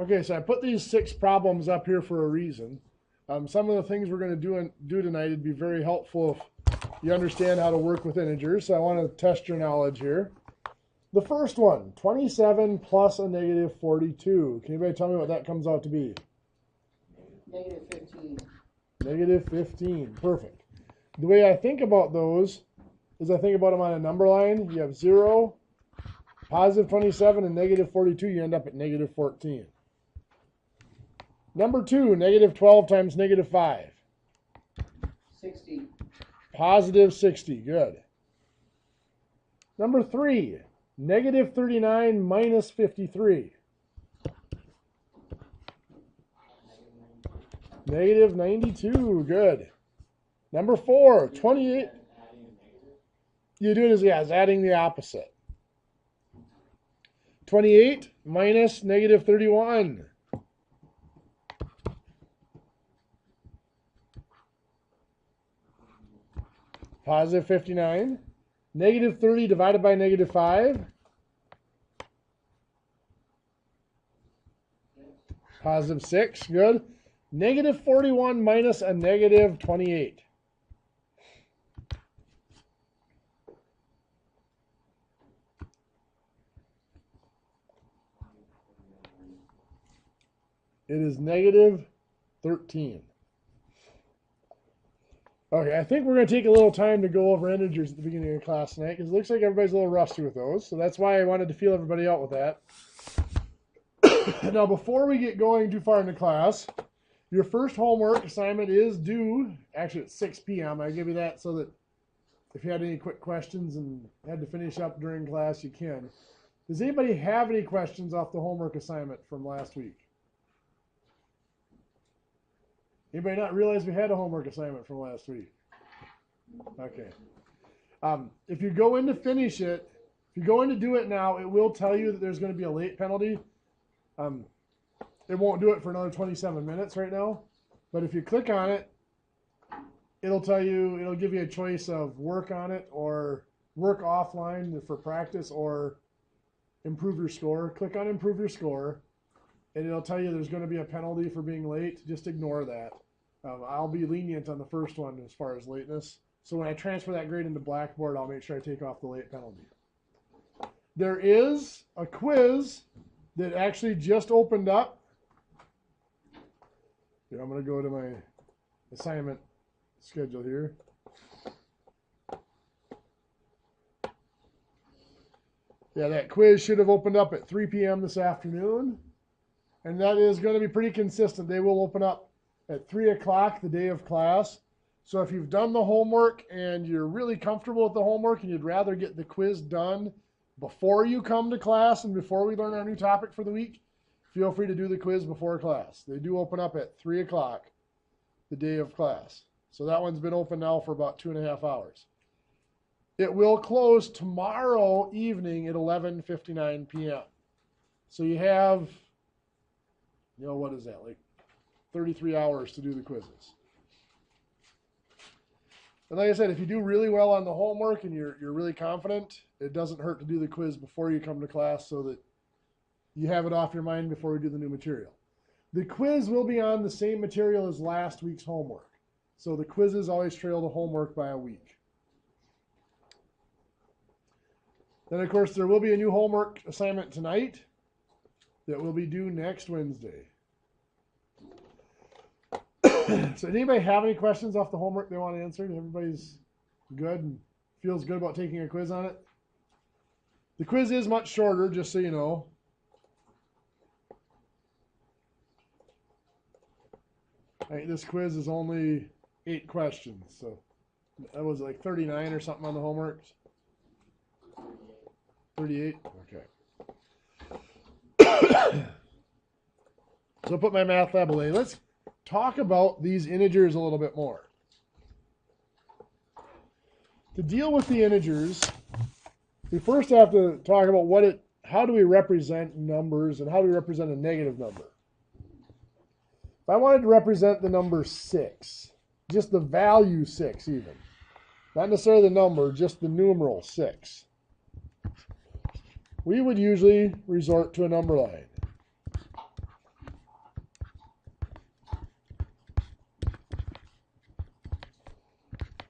Okay, so I put these 6 problems up here for a reason. Some of the things we're going to do tonight would be very helpful if you understand how to work with integers. So I want to test your knowledge here. The first one, 27 plus a negative 42. Can anybody tell me what that comes out to be? Negative 15. Negative 15. Perfect. The way I think about those is I think about them on a number line. You have 0, positive 27, and negative 42. You end up at negative 14. Number 2, negative 12 times negative 5. 60. Positive 60. Good. Number 3, negative 39 minus 53. Negative 92. Good. Number 4, 28. You do it as adding the opposite. 28 minus negative 31. Positive 59. Negative 30 divided by negative 5. Positive 6. Good. Negative 41 minus a negative 28. It is negative 13. Okay, I think we're going to take a little time to go over integers at the beginning of class tonight because it looks like everybody's a little rusty with those. So that's why I wanted to feel everybody out with that. Now, before we get going too far into class, your first homework assignment is due, actually at 6 p.m. I give you that so that if you had any quick questions and had to finish up during class, you can. Does anybody have any questions off the homework assignment from last week? Anybody not realize we had a homework assignment from last week? Okay. If you go in to finish it, if you go in to do it now, it will tell you that there's going to be a late penalty. It won't do it for another 27 minutes right now. But if you click on it, it'll give you a choice of work on it or work offline for practice or improve your score. Click on improve your score. And it'll tell you there's going to be a penalty for being late. Just ignore that. I'll be lenient on the first one as far as lateness. So when I transfer that grade into Blackboard, I'll make sure I take off the late penalty. There is a quiz that actually just opened up. Here, I'm going to go to my assignment schedule here. Yeah, that quiz should have opened up at 3 p.m. this afternoon. And that is going to be pretty consistent. They will open up at 3 o'clock the day of class. So if you've done the homework and you're really comfortable with the homework and you'd rather get the quiz done before you come to class and before we learn our new topic for the week, feel free to do the quiz before class. They do open up at 3 o'clock the day of class. So that one's been open now for about 2.5 hours. It will close tomorrow evening at 11:59 p.m. So you have, what is that, like 33 hours to do the quizzes. And like I said, if you do really well on the homework and you're really confident, it doesn't hurt to do the quiz before you come to class so that you have it off your mind before we do the new material. The quiz will be on the same material as last week's homework. So the quizzes always trail the homework by a week. Then, of course, there will be a new homework assignment tonight that will be due next Wednesday. So anybody have any questions off the homework they want answered? Everybody's good and feels good about taking a quiz on it? The quiz is much shorter, just so you know. I think this quiz is only 8 questions, so that was like 39 or something on the homework. 38? Okay. So I'll put my math lab away. Let's talk about these integers a little bit more. To deal with the integers, we first have to talk about how do we represent numbers and how do we represent a negative number. If I wanted to represent the number 6, just the value 6 even, not necessarily the number, just the numeral 6, we would usually resort to a number line.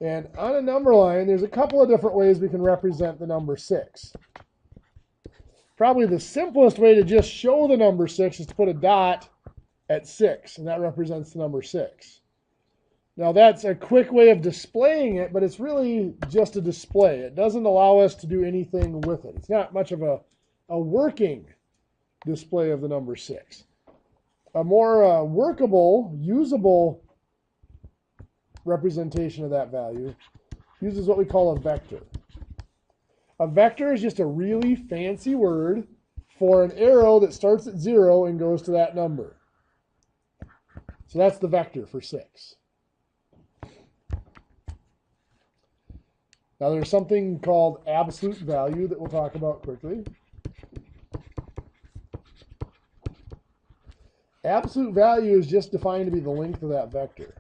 And on a number line, there's a couple of different ways we can represent the number 6. Probably the simplest way to just show the number 6 is to put a dot at 6, and that represents the number 6. Now that's a quick way of displaying it, but it's really just a display. It doesn't allow us to do anything with it. It's not much of a working display of the number 6. A more workable, usable representation of that value uses what we call a vector. A vector is just a really fancy word for an arrow that starts at 0 and goes to that number. So that's the vector for 6. Now there's something called absolute value that we'll talk about quickly. Absolute value is just defined to be the length of that vector.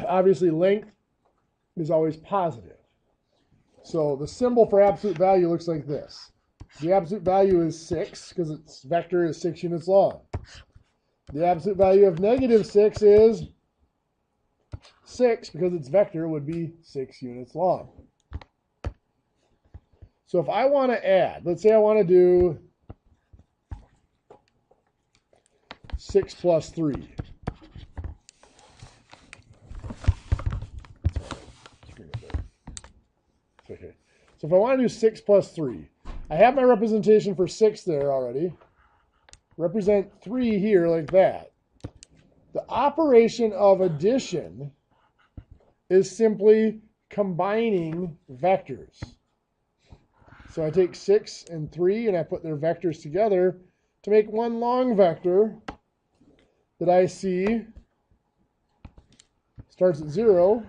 Obviously, length is always positive. So the symbol for absolute value looks like this. The absolute value is 6 because its vector is 6 units long. The absolute value of negative 6 is 6 because its vector would be 6 units long. So if I want to add, let's say I want to do 6 plus 3. Okay. So if I want to do 6 plus 3, I have my representation for 6 there already. Represent 3 here like that. The operation of addition is simply combining vectors. So I take 6 and 3 and I put their vectors together to make one long vector that I see starts at 0,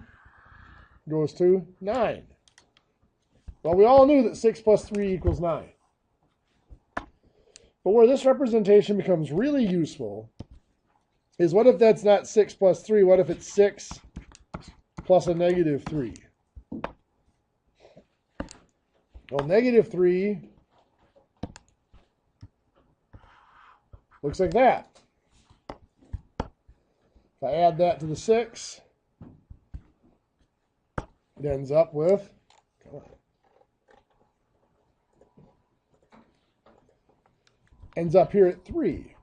goes to 9. Well, we all knew that 6 plus 3 equals 9. But where this representation becomes really useful is what if that's not 6 plus 3? What if it's 6 plus a negative 3? Well, negative 3 looks like that. If I add that to the 6, it ends up with, ends up here at 3.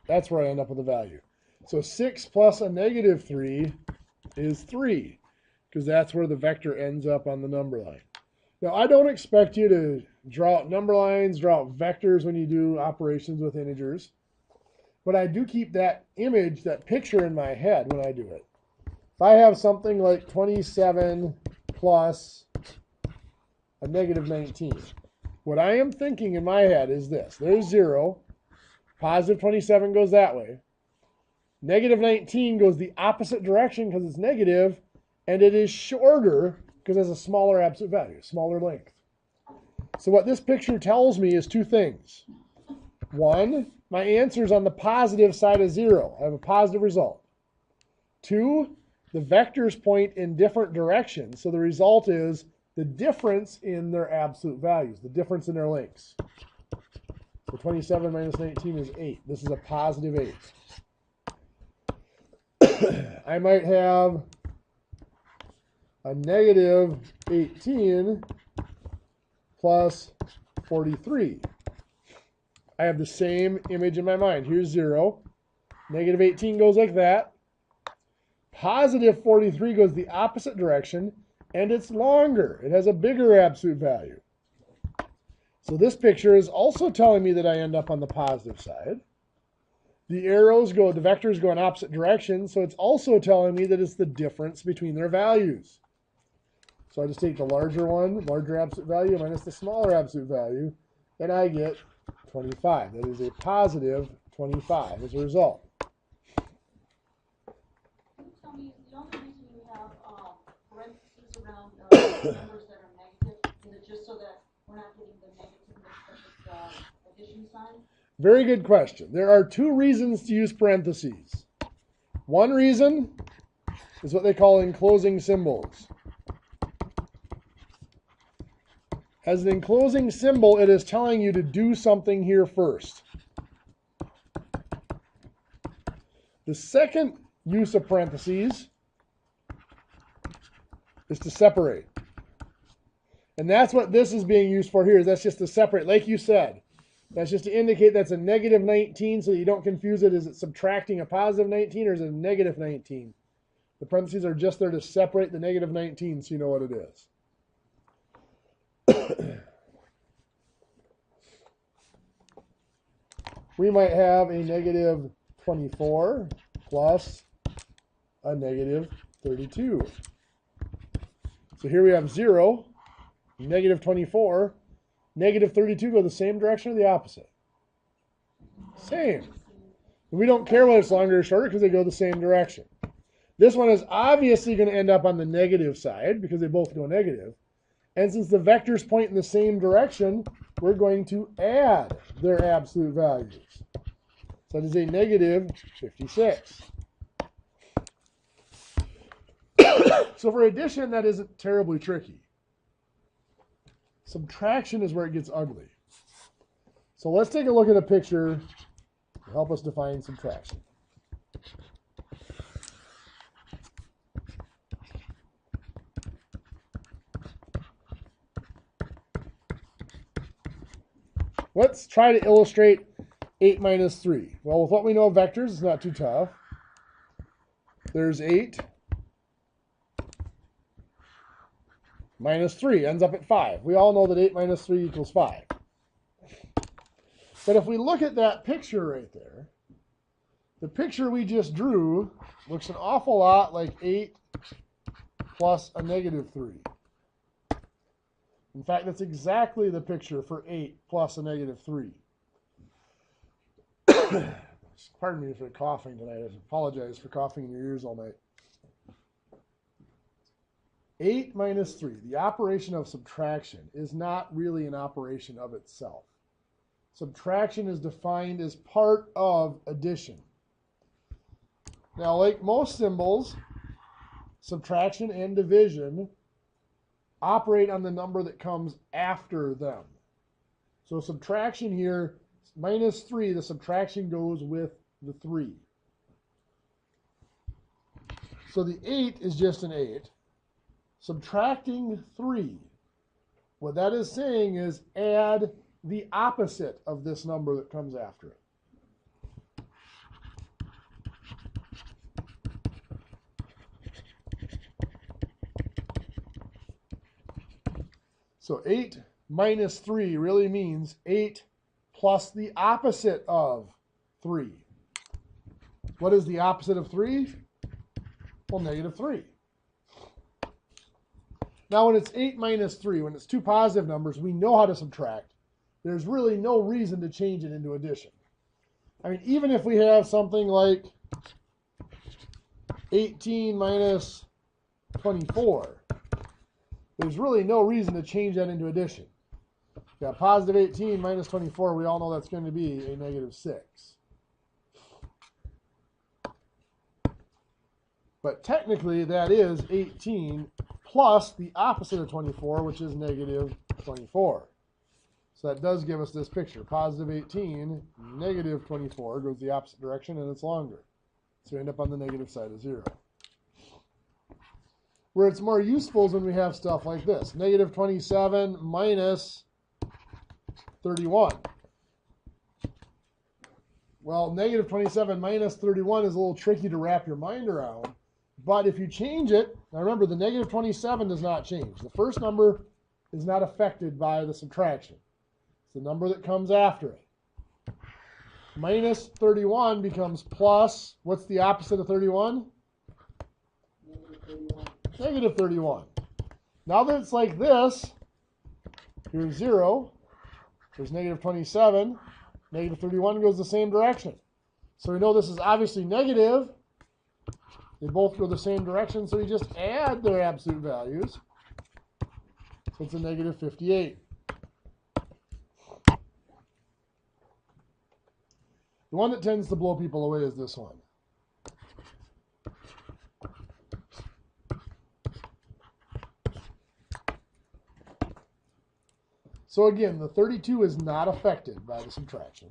That's where I end up with the value. So 6 plus a negative 3 is 3, because that's where the vector ends up on the number line. Now, I don't expect you to draw out number lines, draw out vectors when you do operations with integers, but I do keep that image, that picture in my head when I do it. If I have something like 27 plus a negative 19, what I am thinking in my head is this. There's 0. Positive 27 goes that way. Negative 19 goes the opposite direction because it's negative, and it is shorter because it has a smaller absolute value, smaller length. So what this picture tells me is 2 things. 1, my answer is on the positive side of 0. I have a positive result. 2, the vectors point in different directions, so the result is the difference in their absolute values, the difference in their lengths. So 27 minus 19 is 8. This is a positive 8. I might have a negative 18 plus 43. I have the same image in my mind. Here's 0. Negative 18 goes like that. Positive 43 goes the opposite direction, and it's longer. It has a bigger absolute value. So this picture is also telling me that I end up on the positive side. The arrows go, the vectors go in opposite directions, so it's also telling me that it's the difference between their values. So I just take the larger one, larger absolute value, minus the smaller absolute value, and I get 25. That is a positive 25 as a result. Can you tell me, the only reason you have parentheses around numbers that are negative, is it just so that we're not getting the negative mixed up with the addition sign? Very good question. There are 2 reasons to use parentheses. One reason is what they call enclosing symbols. As an enclosing symbol, it is telling you to do something here first. The second use of parentheses is to separate. And that's what this is being used for here. Is that's just to separate, like you said. That's just to indicate that's a negative 19 so that you don't confuse it. Is it subtracting a positive 19 or is it a negative 19? The parentheses are just there to separate the negative 19 so you know what it is. We might have a negative 24 plus a negative 32. So here we have 0, negative 24, negative 32 go the same direction or the opposite? Same. We don't care whether it's longer or shorter because they go the same direction. This one is obviously going to end up on the negative side because they both go negative. And since the vectors point in the same direction, we're going to add their absolute values. So that is a negative 56. So for addition, that isn't terribly tricky. Subtraction is where it gets ugly. So let's take a look at a picture to help us define subtraction. Let's try to illustrate 8 minus 3. Well, with what we know of vectors, it's not too tough. There's 8 minus 3 ends up at 5. We all know that 8 minus 3 equals 5. But if we look at that picture right there, the picture we just drew looks an awful lot like 8 plus a negative 3. In fact, that's exactly the picture for 8 plus a negative 3. Pardon me for coughing tonight. I apologize for coughing in your ears all night. 8 minus 3, the operation of subtraction, is not really an operation of itself. Subtraction is defined as part of addition. Now, like most symbols, subtraction and division operate on the number that comes after them. So subtraction here, minus 3, the subtraction goes with the 3. So the 8 is just an 8. Subtracting 3, what that is saying is add the opposite of this number that comes after it. So 8 minus 3 really means 8 plus the opposite of 3. What is the opposite of 3? Well, negative 3. Now, when it's 8 minus 3, when it's two positive numbers, we know how to subtract. There's really no reason to change it into addition. I mean, even if we have something like 18 minus 24, there's really no reason to change that into addition. Yeah, positive 18 minus 24, we all know that's going to be a negative 6. But technically, that is 18 plus the opposite of 24, which is negative 24. So that does give us this picture. Positive 18, negative 24 goes the opposite direction, and it's longer. So we end up on the negative side of 0. Where it's more useful is when we have stuff like this. Negative 27 minus 31. Well, negative 27 minus 31 is a little tricky to wrap your mind around. But if you change it, now remember the negative 27 does not change. The first number is not affected by the subtraction. It's the number that comes after it. Minus 31 becomes plus, what's the opposite of 31? Negative 31. Negative 31. Now that it's like this, here's 0, there's negative 27, negative 31 goes the same direction. So we know this is obviously negative. They both go the same direction, so you just add their absolute values. So it's a negative 58. The one that tends to blow people away is this one. So again, the 32 is not affected by the subtraction.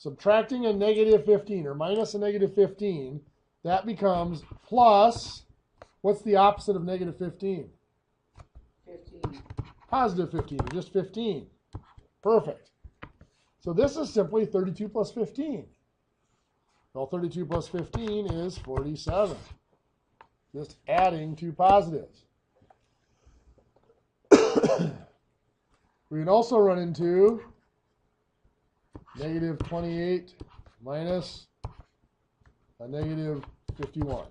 subtracting a negative 15 or minus a negative 15, that becomes plus, what's the opposite of negative 15? 15. Positive 15, or just 15. Perfect. So this is simply 32 plus 15. Well, 32 plus 15 is 47. Just adding two positives. We can also run into negative 28 minus a negative 51.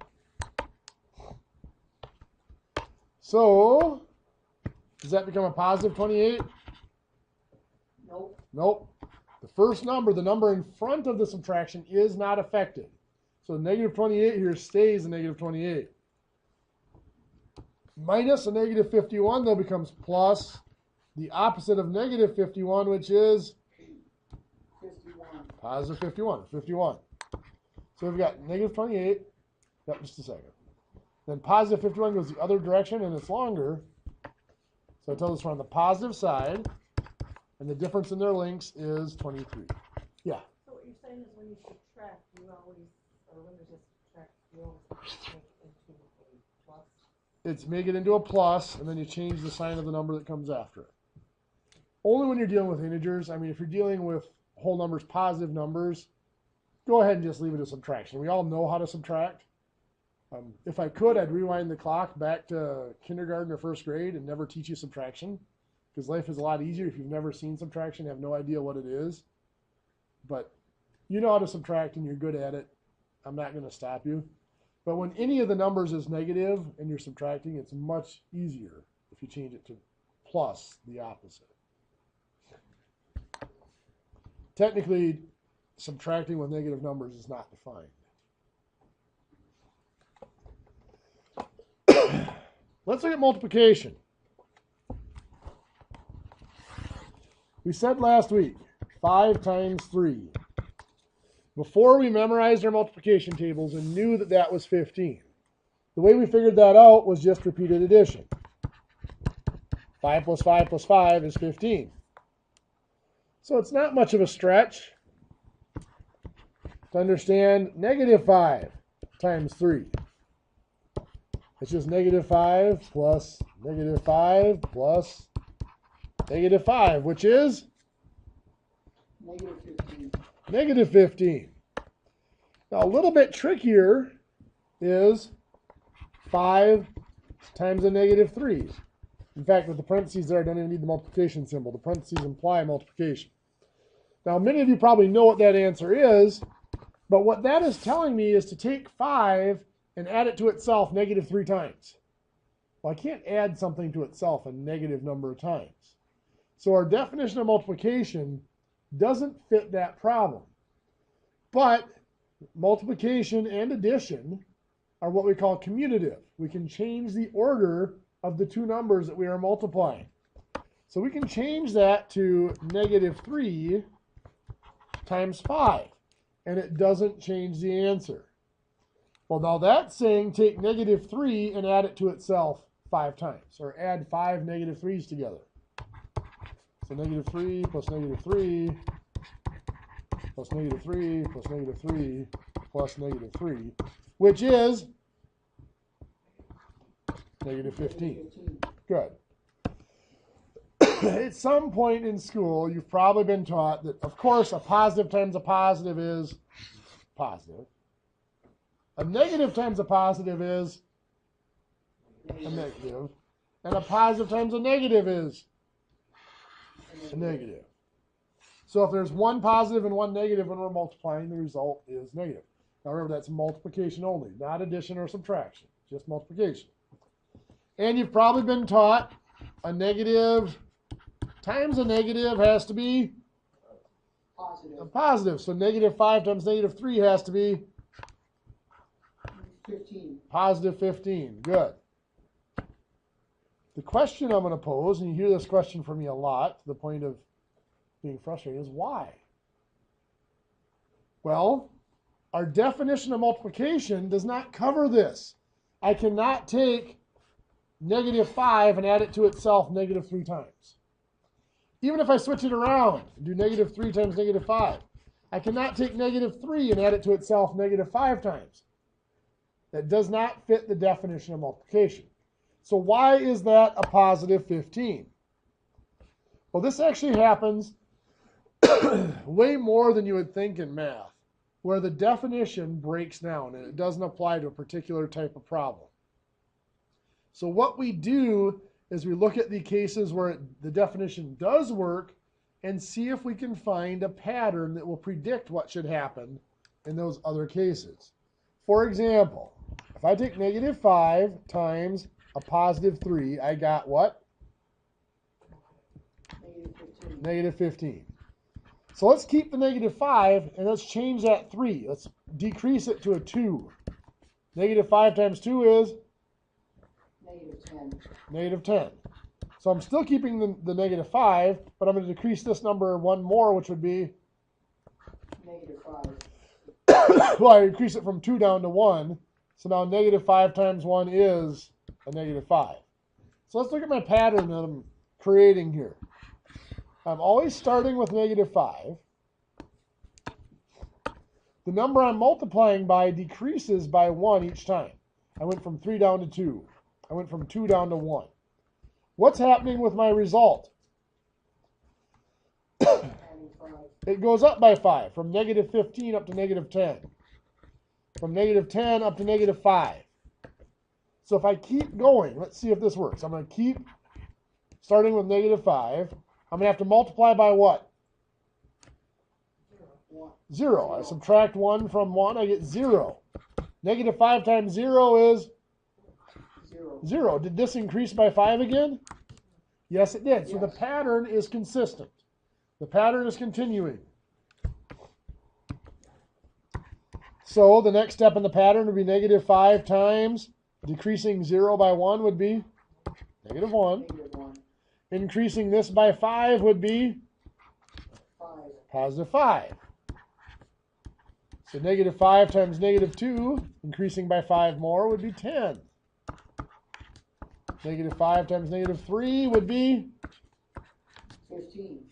So, does that become a positive 28? Nope. Nope. The first number, the number in front of the subtraction, is not affected. So negative 28 here stays a negative 28. Minus a negative 51, though, becomes plus the opposite of negative 51, which is 51. positive 51, 51. So we've got negative 28. Yep, just a second. Then positive 51 goes the other direction, and it's longer. So it tells us we're on the positive side, and the difference in their links is 23. Yeah? So what you're saying is when you subtract, you always, or when there's a subtract, you always make it into a plus? It's make it into a plus, and then you change the sign of the number that comes after it. Only when you're dealing with integers. I mean, if you're dealing with whole numbers, positive numbers, go ahead and just leave it as subtraction. We all know how to subtract. If I could, I'd rewind the clock back to kindergarten or first grade and never teach you subtraction, because life is a lot easier if you've never seen subtraction, have no idea what it is. But you know how to subtract and you're good at it. I'm not going to stop you. But when any of the numbers is negative and you're subtracting, it's much easier if you change it to plus the opposite. Technically, subtracting with negative numbers is not defined. Let's look at multiplication. We said last week, 5 times 3. Before we memorized our multiplication tables and knew that that was 15, the way we figured that out was just repeated addition. 5 plus 5 plus 5 is 15. So it's not much of a stretch to understand negative 5 times 3. It's just negative 5 plus negative 5 plus negative 5, which is? Negative 15. Negative 15. Now, a little bit trickier is 5 times a negative 3. In fact, with the parentheses there, I don't even need the multiplication symbol. The parentheses imply multiplication. Now, many of you probably know what that answer is, but what that is telling me is to take 5 and add it to itself negative 3 times. Well, I can't add something to itself a negative number of times. So our definition of multiplication doesn't fit that problem. But multiplication and addition are what we call commutative. We can change the order of the two numbers that we are multiplying. So we can change that to negative 3 times 5, and it doesn't change the answer. Well, now that's saying take negative 3 and add it to itself 5 times, or add 5 negative 3's together. So negative 3 plus negative 3 plus negative 3 plus negative 3 plus negative 3, which is negative 15. Good. At some point in school, you've probably been taught that, of course, a positive times a positive is positive. A negative times a positive is a negative. And a positive times a negative is a negative. So if there's one positive and one negative when we're multiplying, the result is negative. Now remember, that's multiplication only, not addition or subtraction, just multiplication. And you've probably been taught a negative times a negative has to be Positive. a positive. So negative 5 times negative 3 has to be 15. positive 15. Good. The question I'm going to pose, and you hear this question from me a lot to the point of being frustrated, is why? Well, our definition of multiplication does not cover this. I cannot take negative 5 and add it to itself negative 3 times. Even if I switch it around and do negative 3 times negative 5, I cannot take negative 3 and add it to itself negative 5 times. That does not fit the definition of multiplication. So why is that a positive 15? Well, this actually happens way more than you would think in math, where the definition breaks down and it doesn't apply to a particular type of problem. So what we do is we look at the cases where the definition does work and see if we can find a pattern that will predict what should happen in those other cases. For example, if I take negative 5 times a positive 3, I got what? Negative 15. So let's keep the negative 5 and let's change that 3. Let's decrease it to a 2. Negative 5 times 2 is? Negative 10. Negative 10. So I'm still keeping the negative 5, but I'm going to decrease this number one more, which would be? Negative 5. Well, I increase it from 2 down to 1. So now negative 5 times 1 is a negative 5. So let's look at my pattern that I'm creating here. I'm always starting with negative 5. The number I'm multiplying by decreases by 1 each time. I went from 3 down to 2. I went from 2 down to 1. What's happening with my result? It goes up by 5, from negative 15 up to negative 10. From negative 10 up to negative 5. So if I keep going, let's see if this works. I'm going to keep starting with negative 5. I'm going to have to multiply by what? 0. I subtract 1 from 1, I get 0. Negative 5 times 0 is? 0. Did this increase by 5 again? Yes, it did. So the pattern is consistent. The pattern is continuing. So the next step in the pattern would be negative 5 times decreasing 0 by 1 would be negative 1. Increasing this by 5 would be positive 5. So negative 5 times negative 2, increasing by 5 more, would be 10. Negative 5 times negative 3 would be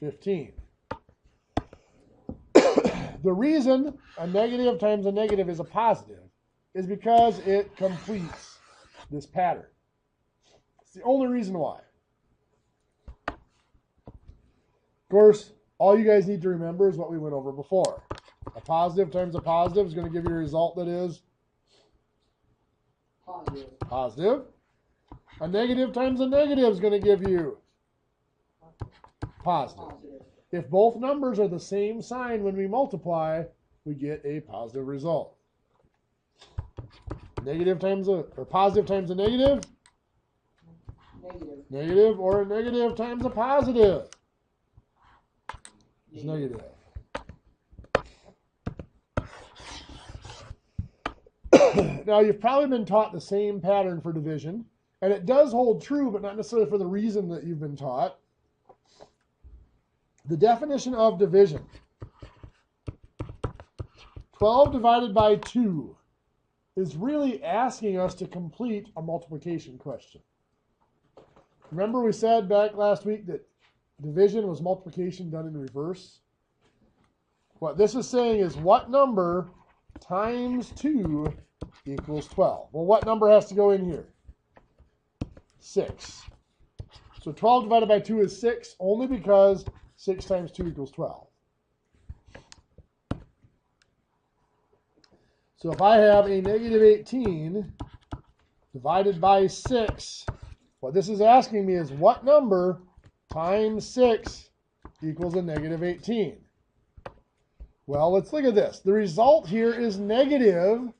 15. The reason a negative times a negative is a positive is because it completes this pattern. It's the only reason why. Of course, all you guys need to remember is what we went over before. A positive times a positive is going to give you a result that is positive. A negative times a negative is going to give you positive. If both numbers are the same sign when we multiply, we get a positive result. Negative times a, or positive times a negative? Negative, or a negative times a positive is negative. Now, you've probably been taught the same pattern for division, and it does hold true, but not necessarily for the reason that you've been taught. The definition of division. 12 divided by 2 is really asking us to complete a multiplication question. Remember we said back last week that division was multiplication done in reverse? What this is saying is what number times 2 equals 12? Well, what number has to go in here? 6. So 12 divided by 2 is 6 only because 6 times 2 equals 12. So if I have a negative 18 divided by 6, what this is asking me is what number times 6 equals a negative 18? Well, let's look at this. The result here is negative.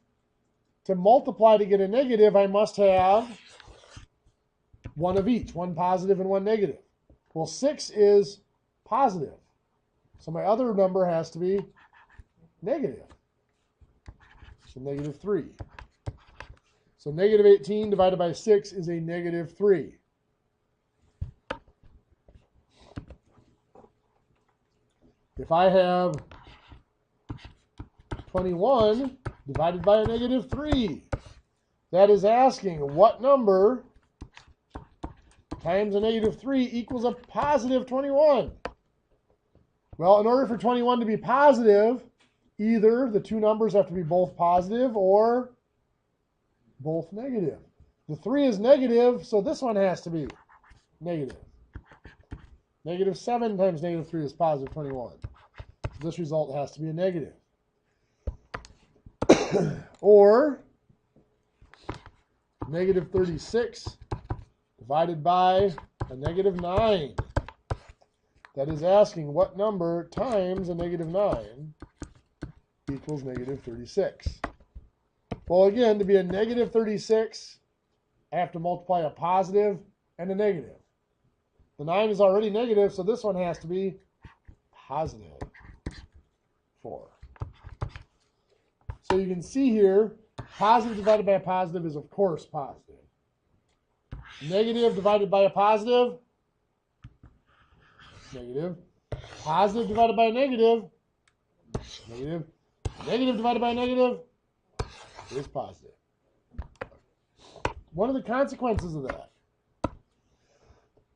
To multiply to get a negative, I must have one of each, one positive and one negative. Well, 6 is positive. So my other number has to be negative. So negative 3. So negative 18 divided by 6 is a negative 3. If I have 21 divided by a negative 3, that is asking what number times a negative 3 equals a positive 21. Well, in order for 21 to be positive, either the two numbers have to be both positive or both negative. The 3 is negative, so this one has to be negative. Negative 7 times negative 3 is positive 21. So this result has to be a negative. Or negative 36 divided by a negative 9. That is asking what number times a negative 9 equals negative 36. Well, again, to be a negative 36, I have to multiply a positive and a negative. The 9 is already negative, so this one has to be positive 4. So you can see here, positive divided by a positive is, of course, positive. Negative divided by a positive, negative. Positive divided by a negative, negative. Negative divided by a negative is positive. One of the consequences of that,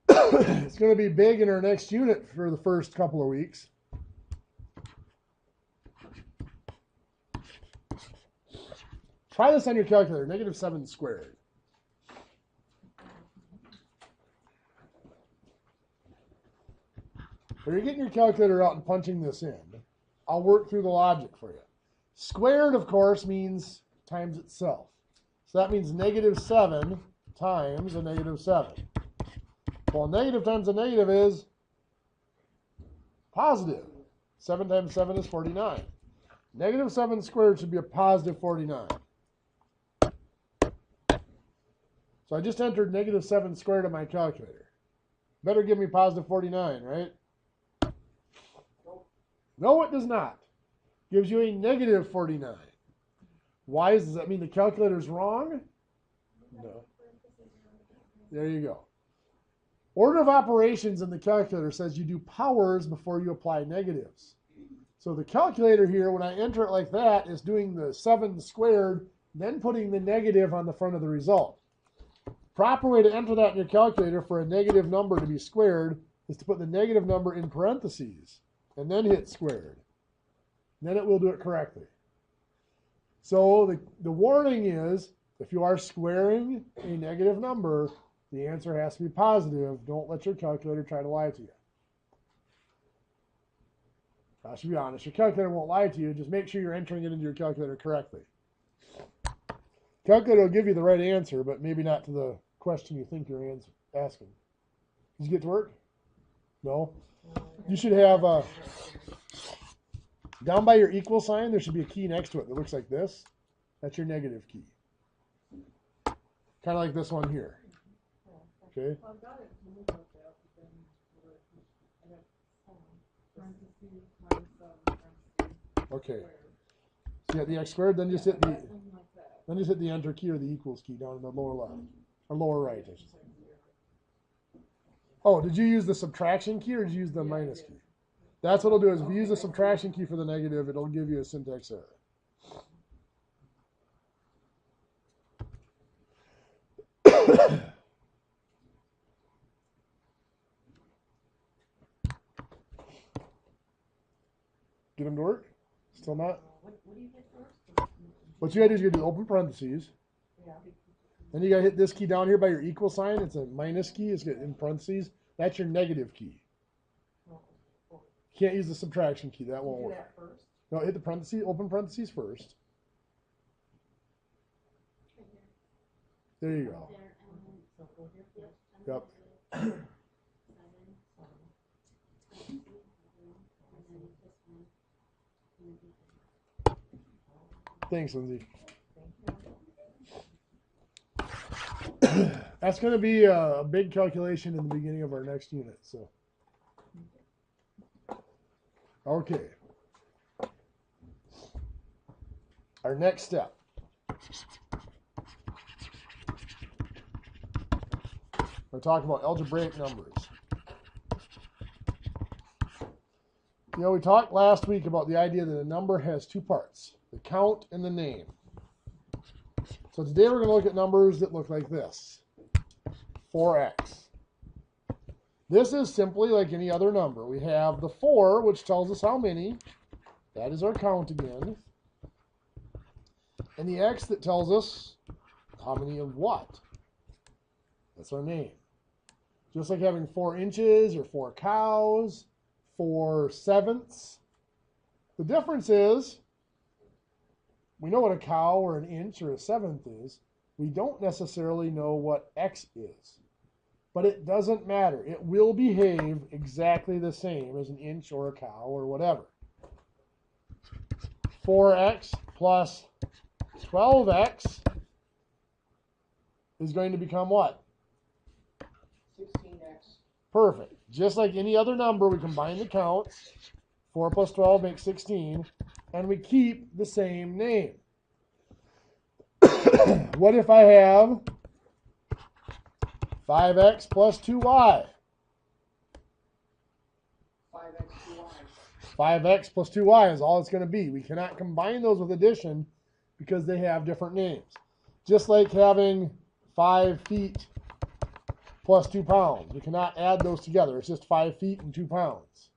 it's going to be big in our next unit for the first couple of weeks. Try this on your calculator, negative 7 squared. When you're getting your calculator out and punching this in, I'll work through the logic for you. Squared, of course, means times itself. So that means negative 7 times a negative 7. Well, negative times a negative is positive. 7 times 7 is 49. Negative 7 squared should be a positive 49. So I just entered negative 7 squared in my calculator. Better give me positive 49, right? No, it does not. Gives you a negative 49. Why? Does that mean the calculator is wrong? No. There you go. Order of operations in the calculator says you do powers before you apply negatives. So the calculator here, when I enter it like that, is doing the 7 squared, then putting the negative on the front of the result. Proper way to enter that in your calculator for a negative number to be squared is to put the negative number in parentheses and then hit squared. And then it will do it correctly. So the warning is, if you are squaring a negative number, the answer has to be positive. Don't let your calculator try to lie to you. I should be honest, your calculator won't lie to you. Just make sure you're entering it into your calculator correctly. Calculator will give you the right answer, but maybe not to the question you think you're asking. Did you get to work? No? You should have, down by your equal sign, there should be a key next to it that looks like this. That's your negative key. Kind of like this one here. Okay? Okay. So you got the x squared, then just hit the enter key or the equals key down in the lower left. Or lower right, I should say. Oh, did you use the subtraction key or did you use the minus key? That's what it'll do, is if you use the subtraction key for the negative, it'll give you a syntax error. Get them to work? Still not? What do you get first? What you gotta do is you gotta do open parentheses. Yeah. Then you gotta hit this key down here by your equal sign. It's a minus key. It's got in parentheses. That's your negative key. Can't use the subtraction key. That won't work. That first? No, hit the parentheses, open parentheses first. There you go. Yep. Thanks, Lindsay. That's going to be a big calculation in the beginning of our next unit. So, okay. Our next step. We're talking about algebraic numbers. You know, we talked last week about the idea that a number has two parts, the count and the name. So today we're going to look at numbers that look like this, 4x. This is simply like any other number. We have the 4, which tells us how many, That is our count again. And the X that tells us how many of what. That's our name. Just like having 4 inches or 4 cows, 4 sevenths. The difference is, we know what a cow or an inch or a seventh is. We don't necessarily know what X is. But it doesn't matter. It will behave exactly the same as an inch or a cow or whatever. 4x plus 12x is going to become what? 16x. Perfect. Just like any other number, we combine the counts. 4 plus 12 makes 16. And we keep the same name. What if I have 5x plus 2y? 5x, 2y. 5x plus 2y is all it's going to be. We cannot combine those with addition because they have different names. Just like having 5 feet plus 2 pounds. We cannot add those together. It's just 5 feet and 2 pounds.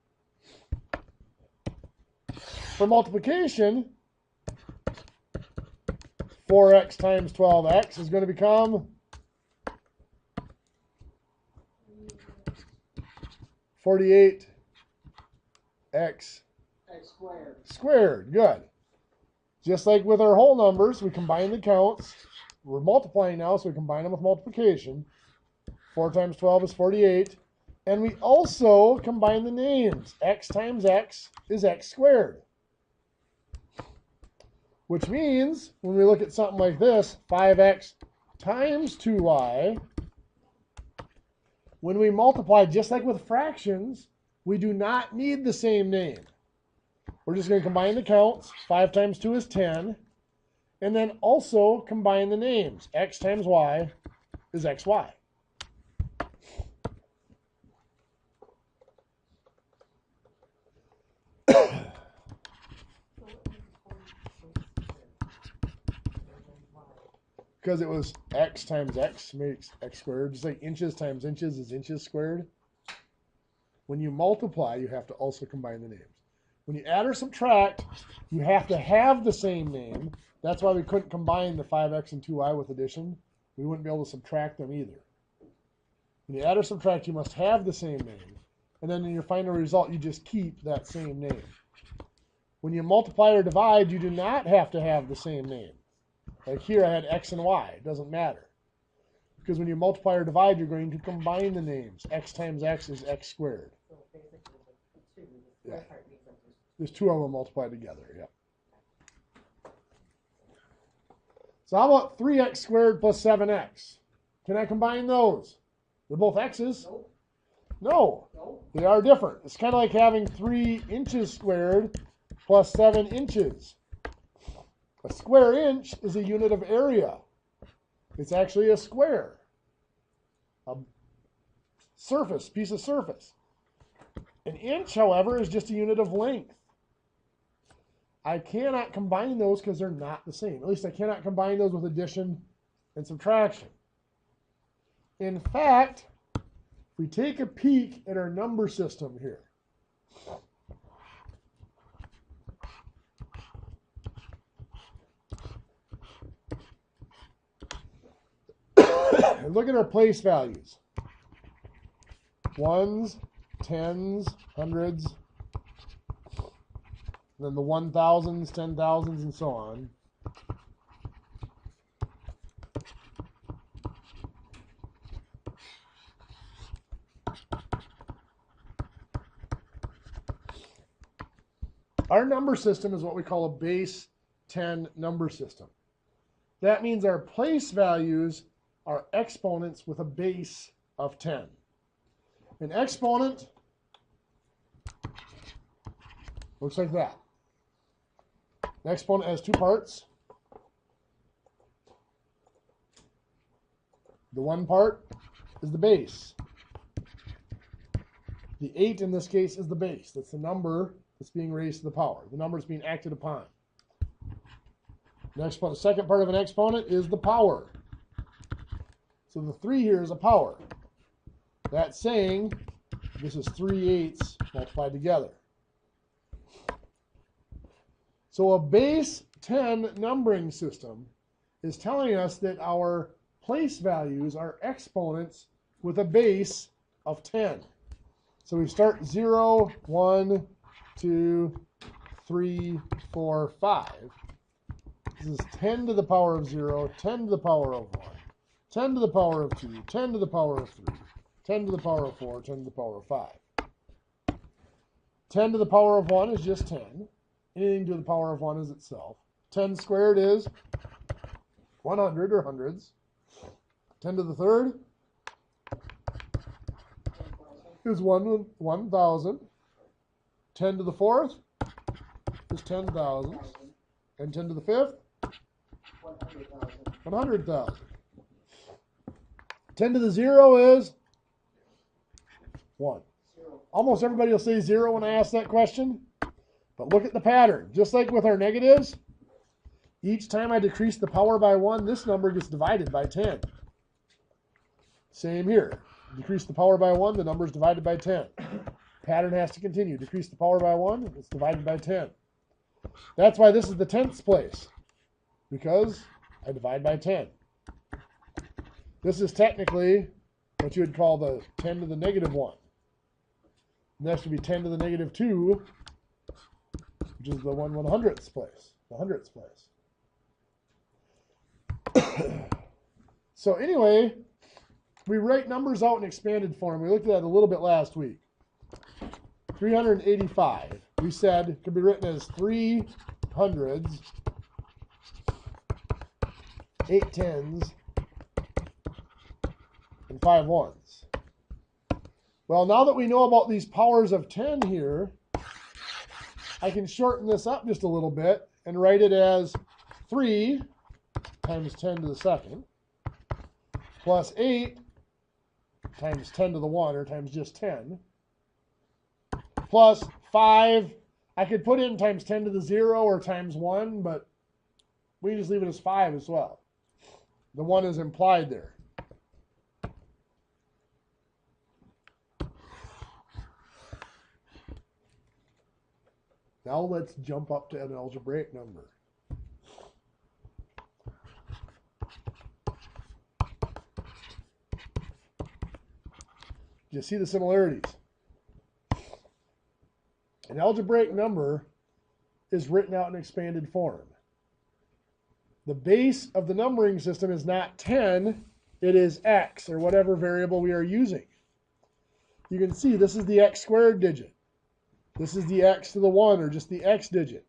For multiplication, 4x times 12x is going to become 48x X squared. squared. Good. Just like with our whole numbers, we combine the counts. We're multiplying now, so we combine them with multiplication. 4 times 12 is 48. And we also combine the names. X times x is x squared. Which means, when we look at something like this, 5x times 2y, when we multiply, just like with fractions, we do not need the same name. We're just going to combine the counts. 5 times 2 is 10. And then also combine the names. X times y is xy. Because it was x times x makes x squared. Just like inches times inches is inches squared. When you multiply, you have to also combine the names. When you add or subtract, you have to have the same name. That's why we couldn't combine the 5x and 2y with addition. We wouldn't be able to subtract them either. When you add or subtract, you must have the same name. And then in your final result, you just keep that same name. When you multiply or divide, you do not have to have the same name. Like here, I had x and y. It doesn't matter. Because when you multiply or divide, you're going to combine the names. X times x is x squared. So basically, the 2, the Yeah. part means that There's 2 of them multiplied together. Yep. So how about 3x squared plus 7x? Can I combine those? They're both x's. Nope. No, Nope. they are different. It's kind of like having 3 inches squared plus 7 inches. A square inch is a unit of area. It's actually a square. A surface, piece of surface. An inch, however, is just a unit of length. I cannot combine those because they're not the same. At least I cannot combine those with addition and subtraction. In fact, if we take a peek at our number system here, look at our place values. Ones, tens, hundreds, then the 1,000s, 10,000s, and so on. Our number system is what we call a base 10 number system. That means our place values are exponents with a base of 10. An exponent looks like that. An exponent has 2 parts. The one part is the base. The 8 in this case is the base. That's the number that's being raised to the power. The number is being acted upon. The second part of an exponent is the power. So the 3 here is a power. That's saying this is 3/8 multiplied together. So a base 10 numbering system is telling us that our place values are exponents with a base of 10. So we start 0, 1, 2, 3, 4, 5. This is 10 to the power of 0, 10 to the power of 1, 10 to the power of 2, 10 to the power of 3, 10 to the power of 4, 10 to the power of 5. 10 to the power of 1 is just 10. Anything to the power of 1 is itself. 10 squared is 100 or hundreds. 10 to the third is 1,000. 10 to the fourth is 10,000. And 10 to the fifth? 100,000. 10 to the 0 is 1. Almost everybody will say 0 when I ask that question. But look at the pattern. Just like with our negatives, each time I decrease the power by 1, this number gets divided by 10. Same here. Decrease the power by 1, the number is divided by 10. Pattern has to continue. Decrease the power by 1, it's divided by 10. That's why this is the 10th place, because I divide by 10. This is technically what you would call the 10 to the negative 1. Next would be 10 to the negative 2, which is the 1/100th place, the 100th place. So anyway, we write numbers out in expanded form. We looked at that a little bit last week. 385, we said, could be written as 3 hundreds, 8 tens, and 5 ones. Well, now that we know about these powers of 10 here, I can shorten this up just a little bit and write it as 3 times 10 to the second plus 8 times 10 to the 1, or times just 10, plus 5. I could put in times 10 to the 0 or times 1, but we just leave it as 5 as well. The 1 is implied there. Now let's jump up to an algebraic number. You see the similarities. An algebraic number is written out in expanded form. The base of the numbering system is not 10, it is x, or whatever variable we are using. You can see this is the x squared digit. This is the x to the 1, or just the x digit.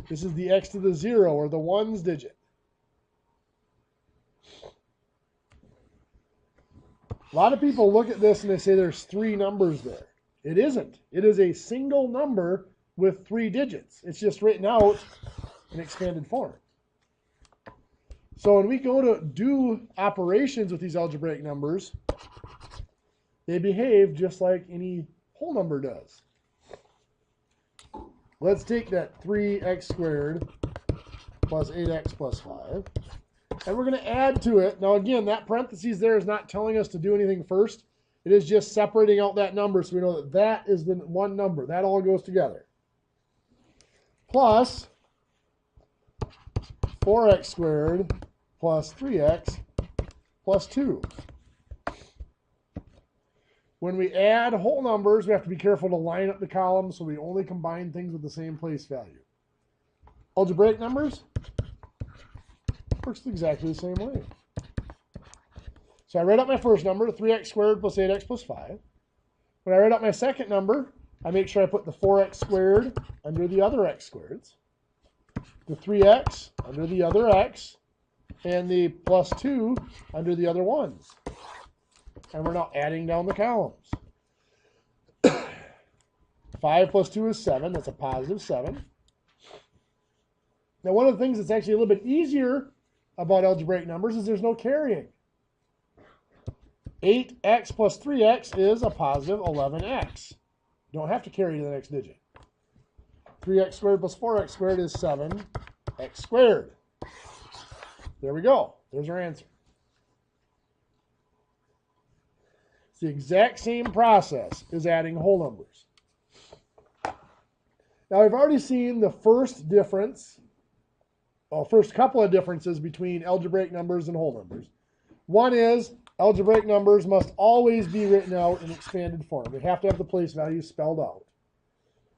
This is the x to the 0, or the 1's digit. A lot of people look at this and they say there's 3 numbers there. It isn't. It is a single number with 3 digits. It's just written out in expanded form. So when we go to do operations with these algebraic numbers, they behave just like any whole number does. Let's take that 3x squared plus 8x plus 5. And we're going to add to it. Now again, that parentheses there is not telling us to do anything first. It is just separating out that number so we know that that is the one number. That all goes together. Plus 4x squared plus 3x plus 2. When we add whole numbers, we have to be careful to line up the columns so we only combine things with the same place value. Algebraic numbers works exactly the same way. So I write out my first number, 3x squared plus 8x plus 5. When I write out my second number, I make sure I put the 4x squared under the other x squareds, the 3x under the other x, and the plus 2 under the other ones. And we're now adding down the columns. 5 plus 2 is 7. That's a positive 7. Now, one of the things that's actually a little bit easier about algebraic numbers is there's no carrying. 8x plus 3x is a positive 11x. You don't have to carry to the next digit. 3x squared plus 4x squared is 7x squared. There we go. There's our answer. It's the exact same process as adding whole numbers. Now, we've already seen the first difference, well, first couple of differences between algebraic numbers and whole numbers. One is algebraic numbers must always be written out in expanded form. They have to have the place values spelled out.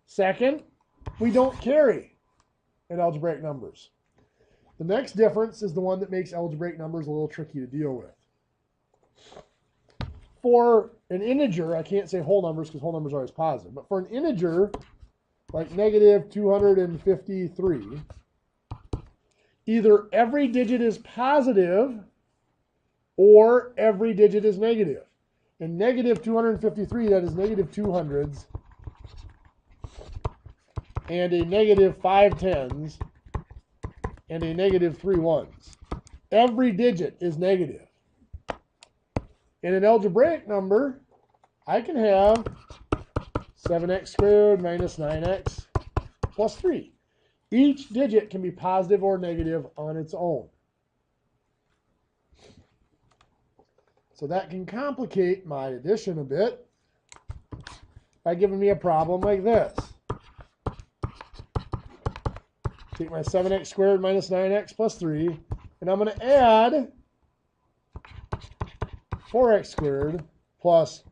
Second, we don't carry in algebraic numbers. The next difference is the one that makes algebraic numbers a little tricky to deal with. For an integer, I can't say whole numbers because whole numbers are always positive, but for an integer like negative 253, either every digit is positive or every digit is negative. In negative 253, that is negative 200s and a negative 5 10s and a negative 3 1s. Every digit is negative. In an algebraic number, I can have 7x squared minus 9x plus 3. Each digit can be positive or negative on its own. So that can complicate my addition a bit by giving me a problem like this. Take my 7x squared minus 9x plus 3, and I'm going to add 4x squared plus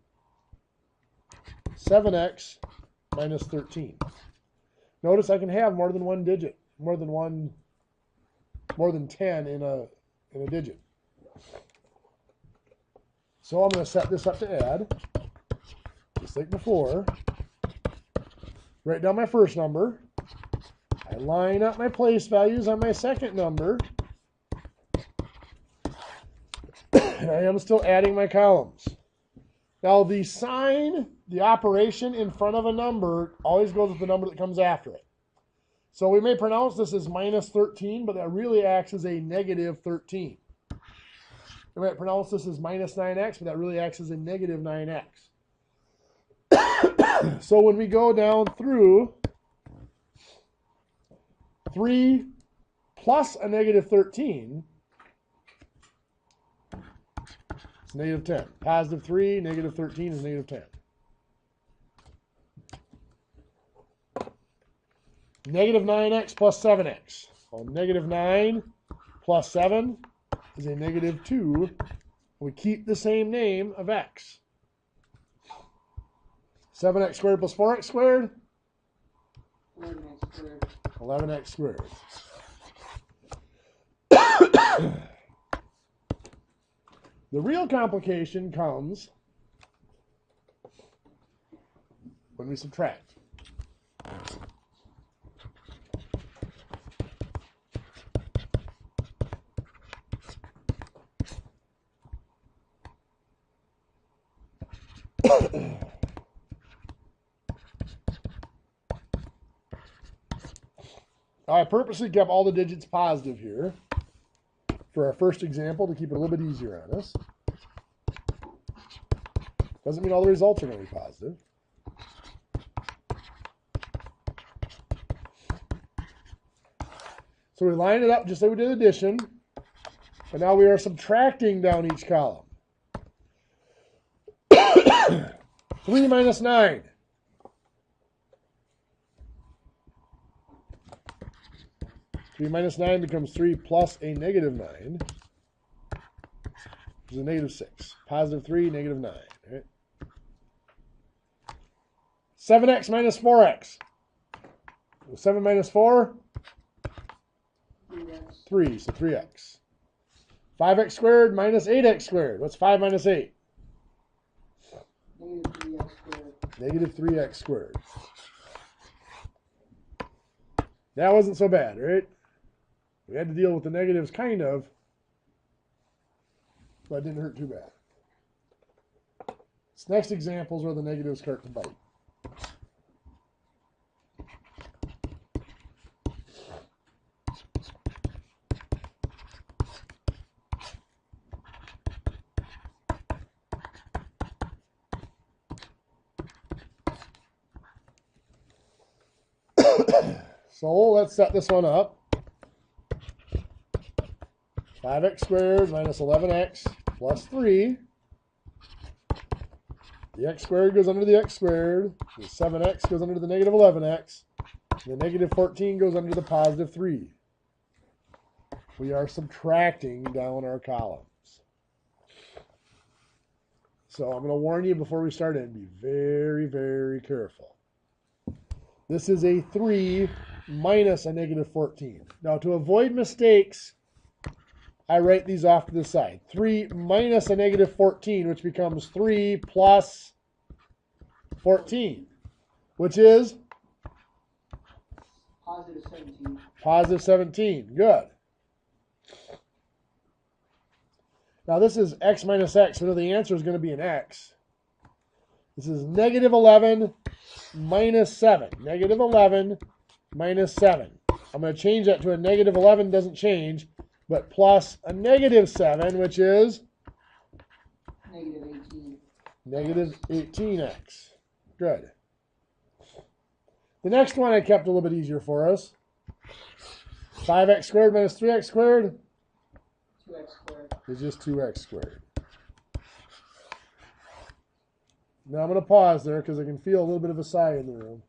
7x minus 13. Notice I can have more than one digit, more than 10 in a digit. So I'm going to set this up to add, just like before. Write down my first number. I line up my place values on my second number. And I am still adding my columns. Now the sign, the operation in front of a number always goes with the number that comes after it. So we may pronounce this as minus 13, but that really acts as a negative 13. We might pronounce this as minus 9x, but that really acts as a negative 9x. So when we go down through 3 plus a negative 13, it's negative 10. Positive 3, negative 13 is negative 10. Negative 9x plus 7x. Well, negative 9 plus 7 is a negative 2. We keep the same name of x. 7x squared plus 4x squared? 11x squared. 11x squared. The real complication comes when we subtract. I purposely kept all the digits positive here for our first example to keep it a little bit easier on us. Doesn't mean all the results are going to be positive. So we line it up just like we did addition, but now we are subtracting down each column. 3 minus 9. 3 minus 9 becomes 3 plus a negative 9, which is a negative 6. Positive 3, negative 9. Right? 7x minus 4x. 7 minus 4? 3, so 3x. 5x squared minus 8x squared. What's 5 minus 8? Negative 3x squared. Negative 3x squared. That wasn't so bad, right? We had to deal with the negatives, kind of, but it didn't hurt too bad. This next example is where the negatives start to bite. So let's set this one up. 5x squared minus 11x plus 3. The x squared goes under the x squared. The 7x goes under the negative 11x. The negative 14 goes under the positive 3. We are subtracting down our columns. So I'm going to warn you before we start in, be very, very careful. This is a 3 minus a negative 14. Now, to avoid mistakes, I write these off to the side. 3 minus a negative 14, which becomes 3 plus 14, which is? Positive 17. Positive 17. Good. Now, this is x minus x, so the answer is going to be an x. This is negative 11 minus 7. Negative 11 minus 7. I'm going to change that to a negative 11, doesn't change, but plus a negative 7, which is? Negative 18. Negative 18x. Good. The next one I kept a little bit easier for us. 5x squared minus 3x squared 2x squared. is just 2x squared. Now I'm going to pause there because I can feel a little bit of a sigh in the room.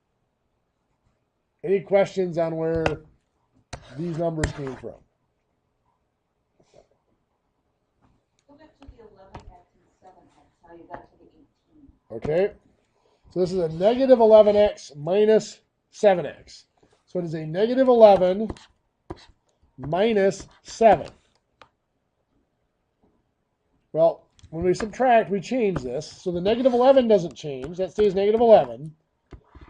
Any questions on where these numbers came from? Go back to the 11x and 7x, how you got to the 18. Okay. So this is a negative 11x minus 7x. So it is a negative 11 minus 7. Well, when we subtract, we change this. So the negative 11 doesn't change. That stays negative 11.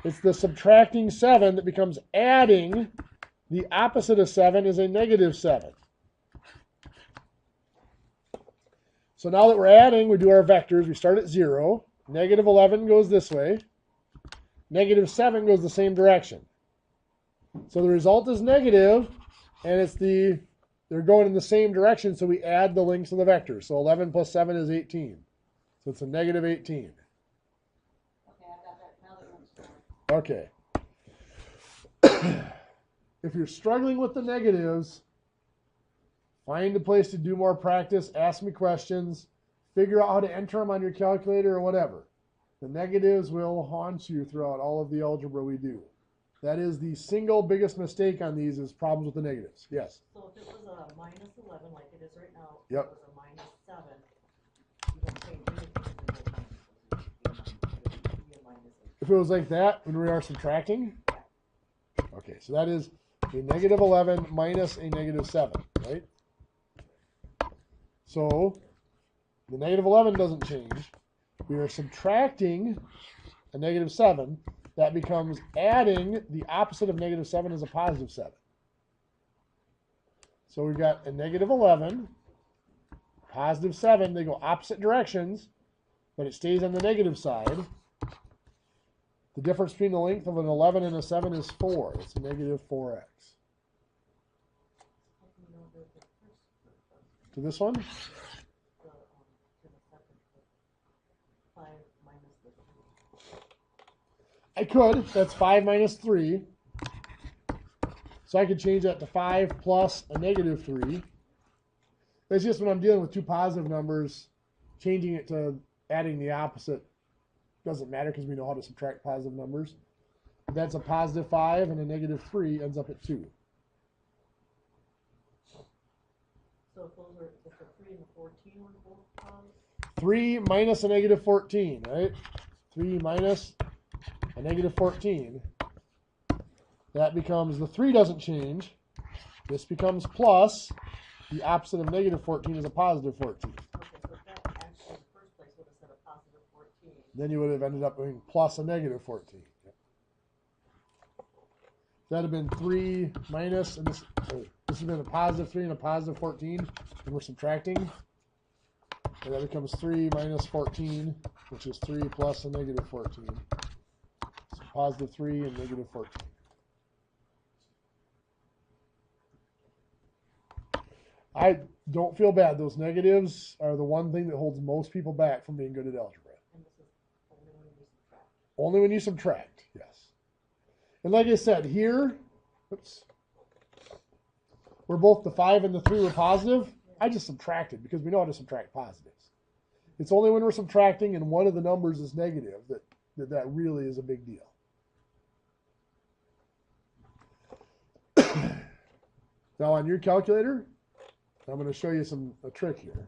It's the subtracting 7 that becomes adding. The opposite of 7 is a negative 7. So now that we're adding, we do our vectors. We start at 0. Negative 11 goes this way. Negative 7 goes the same direction. So the result is negative, and they're going in the same direction, so we add the links of the vectors. So 11 plus 7 is 18. So it's a negative 18. Okay, I got that. Now that you're understanding. Okay. If you're struggling with the negatives, find a place to do more practice, ask me questions, figure out how to enter them on your calculator or whatever. The negatives will haunt you throughout all of the algebra we do. That is the single biggest mistake on these is problems with the negatives. Yes? So if it was a minus 11 like it is right now, Yep. if it was a minus 7, you don't change anything. It would be a minus 8. If it was like that when we are subtracting? Okay, so that is a negative 11 minus a negative 7, right? So the negative 11 doesn't change. We are subtracting a negative 7. That becomes adding. The opposite of negative 7 is a positive 7. So we've got a negative 11, positive 7. They go opposite directions, but it stays on the negative side. The difference between the length of an 11 and a 7 is 4. It's a negative 4x. To this one? To the second, 5 minus the 3. I could. That's 5 minus 3. So I could change that to 5 plus a negative 3. It's just when I'm dealing with two positive numbers, changing it to adding the opposite doesn't matter because we know how to subtract positive numbers. That's a positive 5 and a negative 3 ends up at 2. So if those are, if the 3 and the 14 were both positive, 3 minus a negative 14, right? 3 minus a negative 14. That becomes, the 3 doesn't change. This becomes plus. The opposite of negative 14 is a positive 14. okay, so if that actually in the first place would have said a positive 14. Then you would have ended up doing plus a negative 14. That would have been 3 minus, and this has been a positive 3 and a positive 14, and we're subtracting. And that becomes 3 minus 14, which is 3 plus a negative 14. So positive 3 and negative 14. I don't feel bad. Those negatives are the one thing that holds most people back from being good at algebra. And this is only when you subtract. Only when you subtract, yes. And like I said, here, oops, where both the 5 and the 3 were positive, I just subtracted because we know how to subtract positives. It's only when we're subtracting and one of the numbers is negative that really is a big deal. Now on your calculator, I'm going to show you a trick here.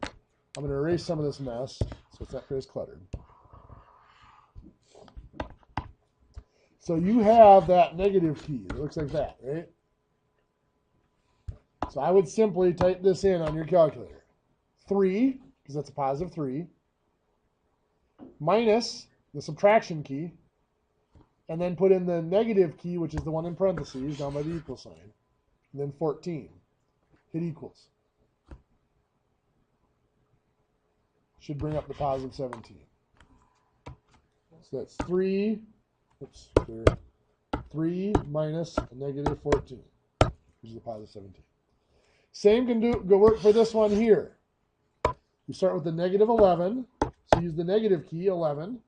I'm going to erase some of this mess so it's not as cluttered. So you have that negative key. It looks like that, right? So I would simply type this in on your calculator. 3, because that's a positive 3, minus the subtraction key, and then put in the negative key, which is the one in parentheses down by the equal sign, and then 14. Hit equals. Should bring up the positive 17. So that's 3, oops, there, 3 minus a negative 14, which is the positive 17. Same can go work for this one here. You start with the negative 11, so use the negative key, 11,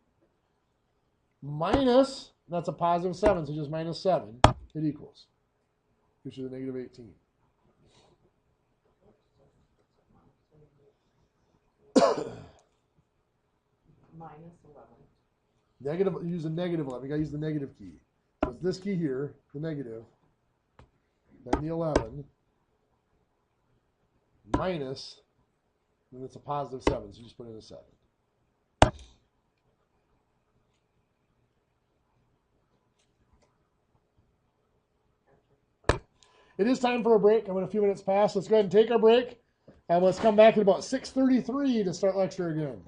minus, that's a positive 7, so just minus 7, it equals. Which is a negative 18. Minus 11. Negative, use a negative 11. You got to use the negative key. So it's this key here, the negative, then the 11, minus, and it's a positive 7, so you just put in a 7. It is time for a break. I'm in a few minutes past. Let's go ahead and take our break. And let's come back at about 6:33 to start lecture again.